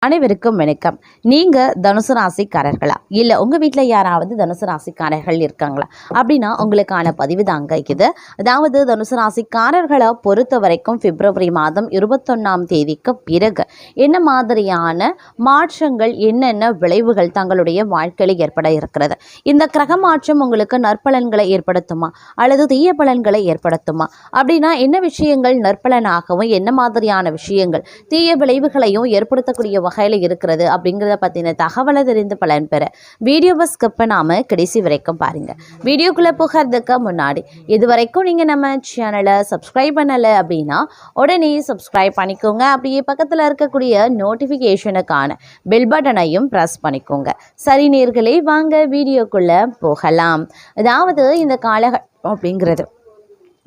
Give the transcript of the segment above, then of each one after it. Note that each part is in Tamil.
அனைவருக்கும் வணக்கம். நீங்கள் தனுசு ராசிக்காரர்களா, இல்லை உங்கள் வீட்டில் யாராவது தனுசு ராசிக்காரர்கள் இருக்காங்களா அப்படின்னா உங்களுக்கான பதிவு தாங்க இது. அதாவது தனுசு ராசிக்காரர்களை பொறுத்த வரைக்கும் பிப்ரவரி மாதம் 21ஆம் தேதிக்கு பிறகு என்ன மாதிரியான மாற்றங்கள், என்னென்ன விளைவுகள் தங்களுடைய வாழ்க்கையில் ஏற்பட இருக்கிறது? இந்த கிரக மாற்றம் உங்களுக்கு நற்பலன்களை ஏற்படுத்துமா அல்லது தீய பலன்களை ஏற்படுத்துமா? அப்படின்னா என்ன விஷயங்கள் நற்பலனாகவும் என்ன மாதிரியான விஷயங்கள் தீய விளைவுகளையும் ஏற்படுத்தக்கூடிய வகையில் இருக்கிறது அப்படிங்கிறத பற்றின தகவலை தெரிந்து பலன் பெற வீடியோவை ஸ்கிப் பண்ணாம கடைசி வரைக்கும் பாருங்க. வீடியோக்குள்ளே போகிறதுக்கு முன்னாடி இதுவரைக்கும் நீங்கள் நம்ம சேனலை சப்ஸ்கிரைப் பண்ணலை அப்படின்னா உடனே சப்ஸ்கிரைப் பண்ணிக்கோங்க. அப்படியே பக்கத்தில் இருக்கக்கூடிய நோட்டிஃபிகேஷனுக்கான பெல் பட்டனையும் ப்ரெஸ் பண்ணிக்கோங்க. சரி நேயர்களே, வாங்க வீடியோக்குள்ளே போகலாம். அதாவது இந்த காலகட்டம் அப்படிங்கிறது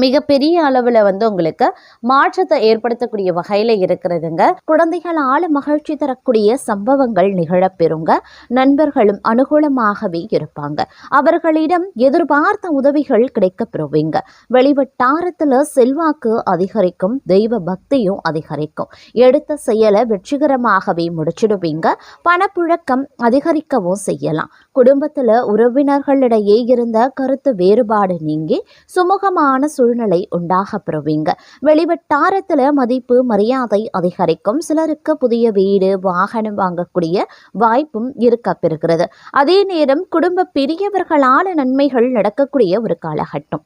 மிகப்பெரிய அளவில் உங்களுக்கு மாற்றத்தை ஏற்படுத்தக்கூடிய வகையில் இருக்கிறதுங்க. குழந்தைகளால் மகிழ்ச்சி தரக்கூடிய சம்பவங்கள் நிகழப்பெறுங்க. நண்பர்களும் அனுகூலமாகவே இருப்பாங்க. அவர்களிடம் எதிர்பார்த்த உதவிகள் கிடைக்கப்பெறுவீங்க. வெளிவட்டாரத்தில் செல்வாக்கு அதிகரிக்கும், தெய்வ பக்தியும் அதிகரிக்கும். எடுத்த செயலை வெற்றிகரமாகவே முடிச்சிடுவீங்க. பணப்புழக்கம் அதிகரிக்கவும் செய்யலாம். குடும்பத்தில் உறவினர்களிடையே இருந்த கருத்து வேறுபாடு நீங்கி சுமூகமான சூழ்நிலை உண்டாக பெறுவீங்க. வெளிவட்டாரத்தில் மதிப்பு மரியாதை அதிகரிக்கும். சிலருக்கு புதிய வீடு வாகனம் வாங்கக்கூடிய வாய்ப்பும் இருக்க பெறுகிறது. அதே நேரம் குடும்ப பெரியவர்களால் நன்மைகள் நடக்கக்கூடிய ஒரு காலகட்டம்.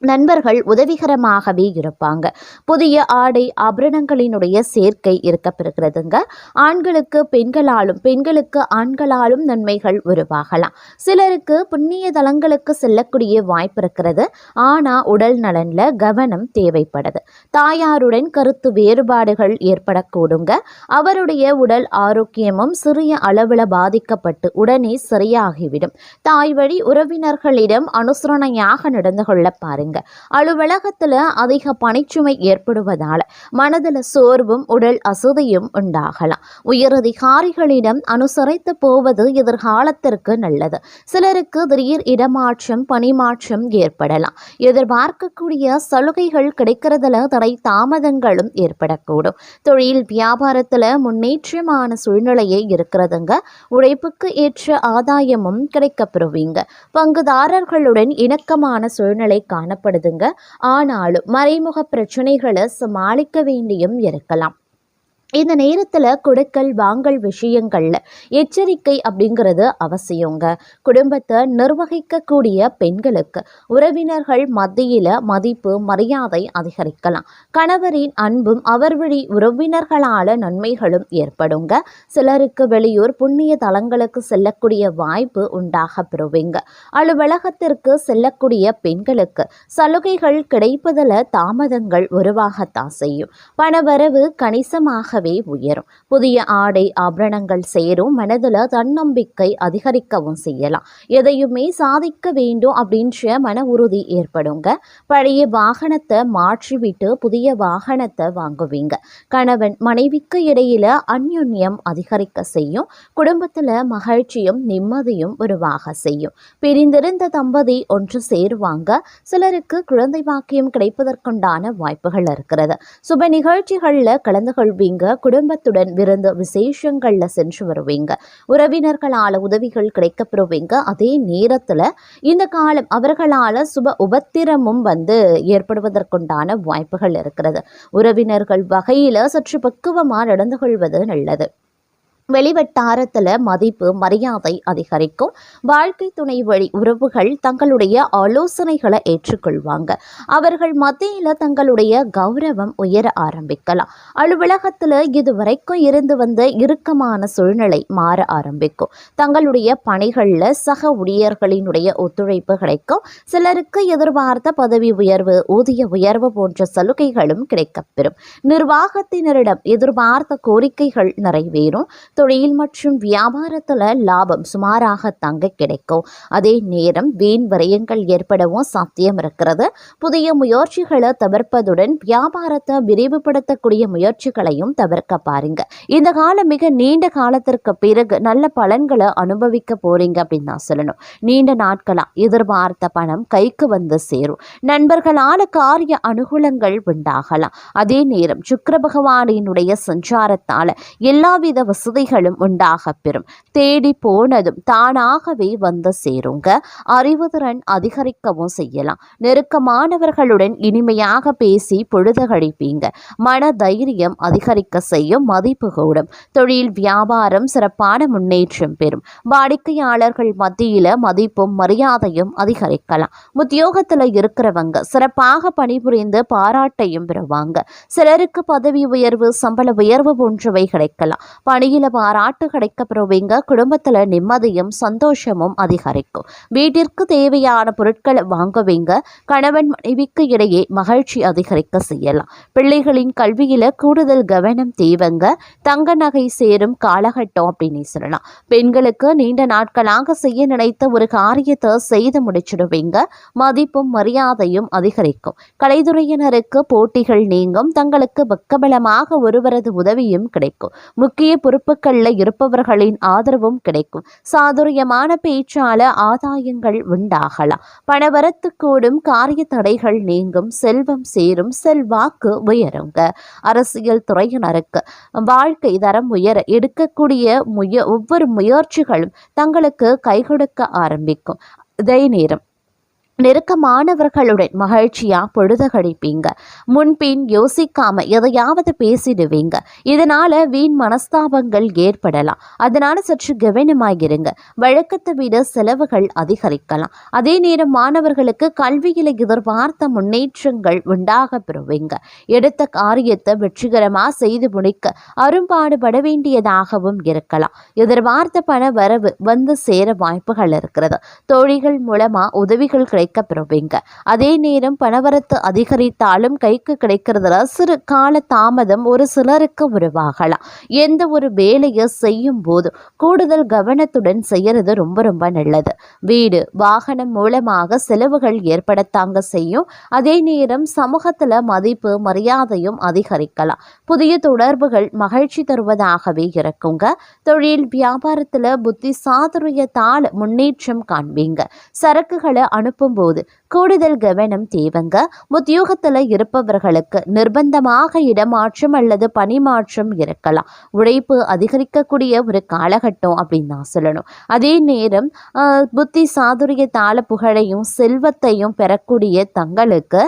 நண்பர்கள் உதவிகரமாகவே இருப்பாங்க. புதிய ஆடை ஆபரணங்களினுடைய சேர்க்கை இருக்கப்பெறுகிறதுங்க. ஆண்களுக்கு பெண்களாலும் பெண்களுக்கு ஆண்களாலும் நன்மைகள் உருவாகலாம். சிலருக்கு புண்ணிய தலங்களுக்கு செல்லக்கூடிய வாய்ப்பு இருக்கிறது. ஆனால் உடல் நலனில் கவனம் தேவைப்படுது. தாயாருடன் கருத்து வேறுபாடுகள் ஏற்படக்கூடுங்க. அவருடைய உடல் ஆரோக்கியமும் சிறிய அளவில் பாதிக்கப்பட்டு உடனே சரியாகிவிடும். தாய் வழி உறவினர்களிடம் அனுசரணையாக நடந்து கொள்ள பாருங்க. அலுவலகத்துல அதிக பணிச்சுமை ஏற்படுவதால மனதில் சோர்வும் உடல் அசதியும் உண்டாகலாம். உயரதிகாரிகளிடம் அனுசரித்து போவது எதிர்காலத்திற்கு நல்லது. சிலருக்கு திடீர் இடமாற்றம் பணிமாற்றம் ஏற்படலாம். எதிர்பார்க்கக்கூடிய சலுகைகள் கிடைக்கிறதுல தடை தாமதங்களும் ஏற்படக்கூடும். தொழில் வியாபாரத்துல முன்னேற்றமான சூழ்நிலையே இருக்கிறதுங்க. உழைப்புக்கு ஏற்ற ஆதாயமும் கிடைக்கப்பெறுவீங்க. பங்குதாரர்களுடன் இணக்கமான சூழ்நிலை காணப்படுதுங்க. ஆனாலும் மறைமுக பிரச்சனைகளை சமாளிக்க வேண்டியும் இருக்கலாம். இந்த நேரத்தில் கொடுக்கல் வாங்கல் விஷயங்கள்ல எச்சரிக்கை அப்படிங்கிறது அவசியங்க. குடும்பத்தை நிர்வகிக்கக்கூடிய பெண்களுக்கு உறவினர்கள் மத்தியில் மதிப்பு மரியாதை அதிகரிக்கலாம். கணவரின் அன்பும் அவர் வழி உறவினர்களால் நன்மைகளும் ஏற்படுங்க. சிலருக்கு வெளியூர் புண்ணிய தலங்களுக்கு செல்லக்கூடிய வாய்ப்பு உண்டாக பெறுவீங்க. அலுவலகத்திற்கு செல்லக்கூடிய பெண்களுக்கு சலுகைகள் கிடைப்பதில் தாமதங்கள் உருவாகத்தான் செய்யும். பணவரவு கணிசமாக உயரும். புதிய ஆடை ஆபரணங்கள் சேரும். மனதில் தன்னம்பிக்கை அதிகரிக்கவும் செய்யலாம். எதையுமே சாதிக்க வேண்டும் அப்படின்ற மன உறுதி ஏற்படுங்க. பழைய வாகனத்தை மாற்றிவிட்டு புதிய வாகனத்தை வாங்குவீங்க. கணவன் மனைவிக்கு இடையில அந்யுன்யம் அதிகரிக்க செய்யும். குடும்பத்தில் மகிழ்ச்சியும் நிம்மதியும் உருவாக செய்யும். பிரிந்திருந்த தம்பதி ஒன்று சேருவாங்க. சிலருக்கு குழந்தை பாக்கியம் கிடைப்பதற்குண்டான வாய்ப்புகள் இருக்கிறது. சுப நிகழ்ச்சிகளில் கலந்து கொள்வீங்க. குடும்பத்துடன் விருந்து விசேஷங்கள்ல சென்று வருவீங்க. உறவினர்களால் உதவிகள் கிடைக்கப்பெறுவீங்க. அதே நேரத்துல இந்த காலம் அவர்களால் சுப உபத்திரமும் ஏற்படுவதற்குண்டான வாய்ப்புகள் இருக்கிறது. உறவினர்கள் வகையில சற்று பக்குவமா நடந்து கொள்வது நல்லது. வெளிவட்டாரத்தில் மதிப்பு மரியாதை அதிகரிக்கும். வாழ்க்கை துணை வழி உறவுகள் தங்களுடைய ஆலோசனைகளை ஏற்றுக்கொள்வாங்க. அவர்கள் மத்தியில் தங்களுடைய கௌரவம் உயர ஆரம்பிக்கலாம். அலுவலகத்தில் இதுவரைக்கும் இருந்து வந்த இறுக்கமான சூழ்நிலை மாற ஆரம்பிக்கும். தங்களுடைய பணிகளில் சக ஊழியர்களினுடைய ஒத்துழைப்பு கிடைக்கும். சிலருக்கு எதிர்பார்த்த பதவி உயர்வு ஊதிய உயர்வு போன்ற சலுகைகளும் கிடைக்கப்பெறும். நிர்வாகத்தினரிடம் எதிர்பார்த்த கோரிக்கைகள் நிறைவேறும். தொழில் மற்றும் வியாபாரத்தில் லாபம் சுமாராக தங்க கிடைக்கும். அதே நேரம் வீண் விரயங்கள் ஏற்படவும் சாத்தியம் இருக்கிறது. புதிய முயற்சிகளை தவிர்ப்பதுடன் வியாபாரத்தை விரிவுபடுத்தக்கூடிய முயற்சிகளையும் தவிர்க்க பாருங்க. இந்த காலம் மிக நீண்ட காலத்திற்கு பிறகு நல்ல பலன்களை அனுபவிக்க போறீங்க அப்படின்னு நான் சொல்லணும். நீண்ட நாட்களா எதிர்பார்த்த பணம் கைக்கு வந்து சேரும். நண்பர்களால காரிய அனுகூலங்கள் உண்டாகலாம். அதே நேரம் சுக்கிர பகவானினுடைய சஞ்சாரத்தால எல்லாவித வசதிகளும் உண்டாக பெறும். தேடி போனதும் தானாகவே வந்து சேருங்க. அறிவுதிறன் அதிகரிக்கவும் செய்யலாம். நெருக்கமானவர்களுடன் இனிமையாக பேசி பொழுது கழிப்பீங்க. மன தைரியம் அதிகரிக்க செய்யும். மதிப்பு கூடும். தொழில் வியாபாரம் சிறப்பான முன்னேற்றம் பெறும். வாடிக்கையாளர்கள் மத்தியில மதிப்பும் மரியாதையும் அதிகரிக்கலாம். உத்தியோகத்துல இருக்கிறவங்க சிறப்பாக பணிபுரிந்து பாராட்டையும் பெறுவாங்க. சிலருக்கு பதவி உயர்வு, சம்பள உயர்வு போன்றவை கிடைக்கலாம். பணியில பாராட்டு கிடைக்க பெறுவீங்க. குடும்பத்துல நிம்மதியும் சந்தோஷமும் அதிகரிக்கும். வீட்டிற்கு தேவையான பொருட்களை வாங்குவீங்க. கணவன் மனைவிக்கு இடையே மகிழ்ச்சி அதிகரிக்க செய்யலாம். பிள்ளைகளின் கல்வியில கூடுதல் கவனம் தேவைங்க. தங்க நகை சேரும் காலகட்டம் அப்படின்னு சொல்லலாம். பெண்களுக்கு நீண்ட நாட்களாக செய்ய நினைத்த ஒரு காரியத்தை செய்து முடிச்சிடுவீங்க. மதிப்பும் மரியாதையும் அதிகரிக்கும். கலைத்துறையினருக்கு போட்டிகள் நீங்கும். தங்களுக்கு பக்கபலமாக ஒருவரது உதவியும் கிடைக்கும். முக்கிய பொறுப்புகள்ல இருப்பவர்களின் ஆதரவும் கிடைக்கும். சாதுரியமான பேச்சால ஆதாயங்கள் உண்டாகலாம். பணவரத்து கூடும். காரிய தடைகள் நீங்கும். செல்வம் சேரும். செல்வாக்கு உயருங்க. அரசியல் துறையினருக்கு வாழ்க்கை தரம் உயர எடுக்கக்கூடிய ஒவ்வொரு முயற்சிகளும் தங்களுக்கு கை கொடுக்க ஆரம்பிக்கும். அதே நேரம் நெருக்கமானவர்களுடன் மகிழ்ச்சியா பொழுது கழிப்பீங்க. முன்பின் யோசிக்காம எதையாவது பேசிடுவீங்க. இதனால வீண் மனஸ்தாபங்கள் ஏற்படலாம். அதனால சற்று கவனமாகிருங்க. வழக்கத்தை விட செலவுகள் அதிகரிக்கலாம். அதே நேரம் மாணவர்களுக்கு கல்வியில எதிர்பார்த்த முன்னேற்றங்கள் உண்டாக பெறுவீங்க. எடுத்த காரியத்தை வெற்றிகரமா செய்து முடிக்க அரும்பாடுபட வேண்டியதாகவும் இருக்கலாம். எதிர்பார்த்த பண வரவு வந்து சேர வாய்ப்புகள் இருக்கிறது. தோழிகள் மூலமா உதவிகள் பெறுவீங்க. அதே நேரம் பணவரத்து அதிகரித்தாலும் கைக்கு கிடைக்கிறதுல சிறு கால தாமதம் ஒரு சிலருக்கு உருவாகலாம். எந்த ஒரு வேலையை செய்யும் போது கூடுதல் கவனத்துடன் செய்யறது ரொம்ப ரொம்ப நல்லது. வீடு வாகனம் மூலமாக செலவுகள் ஏற்படத்தாங்க செய்யும். அதே நேரம் சமூகத்துல மதிப்பு மரியாதையும் அதிகரிக்கலாம். புதிய தொடர்புகள் மகிழ்ச்சி தருவதாகவே இருக்குங்க. தொழில் வியாபாரத்துல புத்தி சாதுரியத்தால் முன்னேற்றம் காண்பீங்க. சரக்குகளை அனுப்பும் போது கூடுதல் கவனம் தேவைங்க. உத்தியோகத்தில் இருப்பவர்களுக்கு நிர்பந்தமாக இடமாற்றம் அல்லது பணிமாற்றம் இருக்கலாம். உழைப்பு அதிகரிக்கக்கூடிய ஒரு காலகட்டம் அப்படின்னு நான் சொல்லணும். அதே நேரம் புத்தி சாதுரியத்தால புகழையும் செல்வத்தையும் பெறக்கூடிய தங்களுக்கு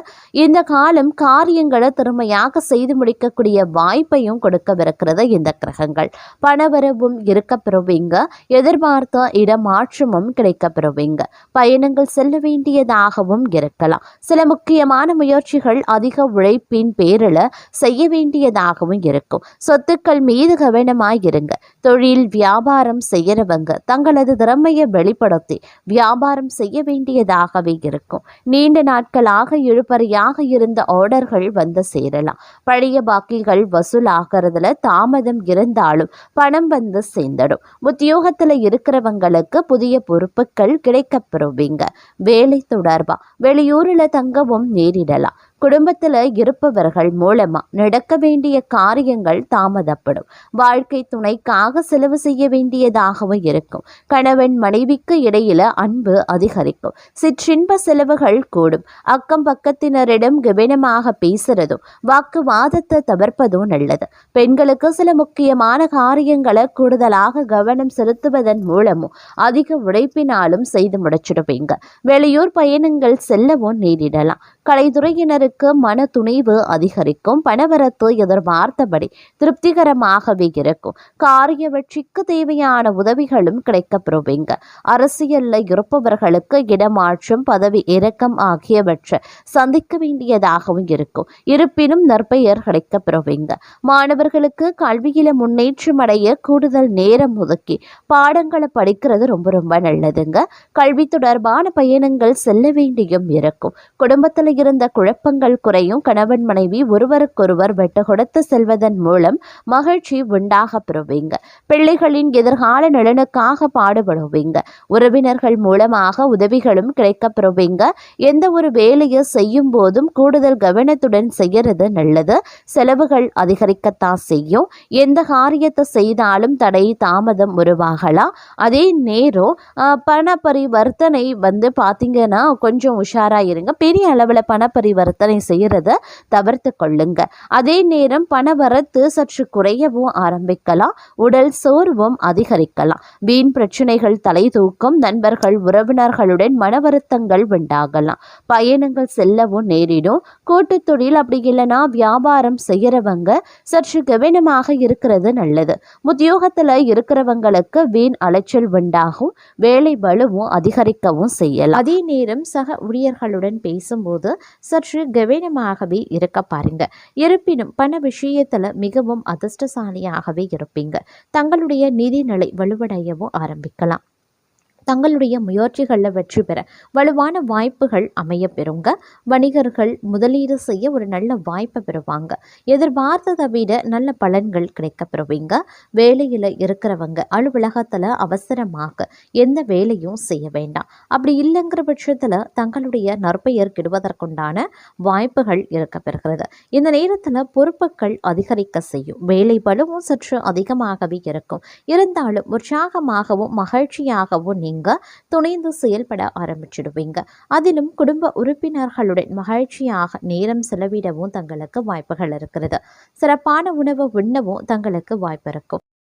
இந்த காலம் காரியங்களை திறமையாக செய்து முடிக்கக்கூடிய வாய்ப்பையும் கொடுக்கவிருக்கிறது இந்த கிரகங்கள். பணவரவும் இருக்க பெறுவீங்க. எதிர்பார்த்த இடமாற்றமும் கிடைக்க பெறுவீங்க. பயணங்கள் செல்ல வேண்டியதாகவும் இருக்கலாம். சில முக்கியமான முயற்சிகள் அதிக உழைப்பின் பேரில் செய்ய வேண்டியதாகவும் இருக்கும். சொத்துக்கள் மீது கவனமாயிருங்க. தொழில் வியாபாரம் செய்யறவங்க தங்களது திறமையை வெளிப்படுத்தி வியாபாரம் செய்ய வேண்டியதாகவே இருக்கும். நீண்ட நாட்களாக இழுபறியாக இருந்த ஆர்டர்கள் வந்து சேரலாம். பழைய பாக்கிகள் வசூலாகிறதுல தாமதம் இருந்தாலும் பணம் வந்து சேர்ந்துடும். உத்தியோகத்தில் இருக்கிறவங்களுக்கு புதிய பொறுப்புகள் கிடைக்கப்பெறுவீங்க. வேலை தொடர்பா வெளியூரில் தங்கவும் நேரிடலாம். குடும்பத்தில் இருப்பவர்கள் மூலமா நடக்க வேண்டிய காரியங்கள் தாமதப்படும். வாழ்க்கை துணைக்காக செலவு செய்ய வேண்டியதாகவும் இருக்கும். கணவன் மனைவிக்கு இடையில அன்பு அதிகரிக்கும். சிற்றின்ப செலவுகள் கூடும். அக்கம் பக்கத்தினரிடம் கவனமாக பேசுறதும் வாக்குவாதத்தை தவிர்ப்பதும் நல்லது. பெண்களுக்கு சில முக்கியமான காரியங்களை கூடுதலாக கவனம் செலுத்துவதன் மூலமும் அதிக உழைப்பினாலும் செய்து முடிச்சிடுவீங்க. வெளியூர் பயணங்கள் செல்லவும் நேரிடலாம். கலைத்துறையினருக்கு மன துணிவு அதிகரிக்கும். பணவரத்து எதிர்பார்த்தபடி திருப்திகரமாகவே இருக்கும். காரிய வெற்றிக்கு தேவையான உதவிகளும் கிடைக்கப்பெறுவீங்க. அரசியல்ல இருப்பவர்களுக்கு இடமாற்றம் பதவி இறக்கம் ஆகியவற்றை சந்திக்க வேண்டியதாகவும் இருக்கும். இருப்பினும் நற்பெயர் கிடைக்கப்பெறுவீங்க. மாணவர்களுக்கு கல்வியில முன்னேற்றம் அடைய கூடுதல் நேரம் ஒதுக்கி பாடங்களை படிக்கிறது ரொம்ப ரொம்ப நல்லதுங்க. கல்வி தொடர்பான பயணங்கள் செல்ல வேண்டியும் இருக்கும். குடும்பத்தில் இருந்த குழப்பங்கள் அழுத்தங்கள் குறையும். கணவன் மனைவி ஒருவருக்கொருவர் விட்டு கொடுத்து செல்வதன் மூலம் மகிழ்ச்சி உண்டாக பெறுவீங்க. பிள்ளைகளின் எதிர்கால நலனுக்காக பாடுபடுவீங்க. உறவினர்கள் மூலமாக உதவிகளும் கிடைக்க பெறுவீங்க. எந்த ஒரு வேலையை செய்யும் போதும் கூடுதல் கவனத்துடன் செய்யறது நல்லது. செலவுகள் அதிகரிக்கத்தான் செய்யும். எந்த காரியத்தை செய்தாலும் தடை தாமதம் உருவாகலாம். அதே நேரம் பண பரிவர்த்தனை பார்த்தீங்கன்னா கொஞ்சம் உஷாரா இருங்க. பெரிய அளவில் பண பரிவர்த்தனை செய்யறத தவிர்த்து கொள்ளுங்க. அதே நேரம் பண வரத்து சற்று குறையவும் ஆரம்பிக்கலாம். உடல் சோர்வும் அதிகரிக்கலாம். வீண் பிரச்சனைகள் தலை தூக்கும். நண்பர்கள் உறவினர்களுடன் மன வருத்தங்கள் உண்டாகலாம். பயணங்கள் செல்லவும் நேரிடும். கூட்டு தொழில் அப்படி இல்லைன்னா வியாபாரம் செய்யறவங்க சற்று கவனமாக இருக்கிறது நல்லது. உத்தியோகத்துல இருக்கிறவங்களுக்கு வீண் அலைச்சல் உண்டாகும். வேலை பளுவும் அதிகரிக்கவும் செய்யலாம். அதே நேரம் சக ஊழியர்களுடன் பேசும்போது சற்று கவனமாகவே இருக்க பாருங்க. இருப்பினும் பண விஷயத்துல மிகவும் அதிர்ஷ்டசாலியாகவே இருப்பீங்க. தங்களுடைய நிதிநிலை வலுவடையவும் ஆரம்பிக்கலாம். தங்களுடைய முயற்சிகளில் வெற்றி பெற வலுவான வாய்ப்புகள் அமைய பெறுங்க. வணிகர்கள் முதலீடு செய்ய ஒரு நல்ல வாய்ப்பை பெறுவாங்க. எதிர்பார்த்ததை விட நல்ல பலன்கள் கிடைக்க பெறுவீங்க. வேலையில் இருக்கிறவங்க அலுவலகத்தில் அவசரமாக எந்த வேலையும் செய்ய வேண்டாம். அப்படி இல்லைங்கிற பட்சத்தில் தங்களுடைய நற்பெயர் கெடுவதற்குண்டான வாய்ப்புகள் இருக்க பெறுகிறது. இந்த நேரத்தில் பொறுப்புகள் அதிகரிக்க செய்யும். வேலை பளுவும் சற்று அதிகமாகவே இருக்கும். இருந்தாலும் உற்சாகமாகவும் மகிழ்ச்சியாகவும் துணிந்து செயல்பட ஆரம்பிச்சிடுவீங்க. அதிலும் குடும்ப உறுப்பினர்களுடன் மகிழ்ச்சியாக நேரம் செலவிடவும் தங்களுக்கு வாய்ப்புகள் இருக்கிறது. சிறப்பான உணவு உண்ணவும் தங்களுக்கு வாய்ப்பு இருக்கும்.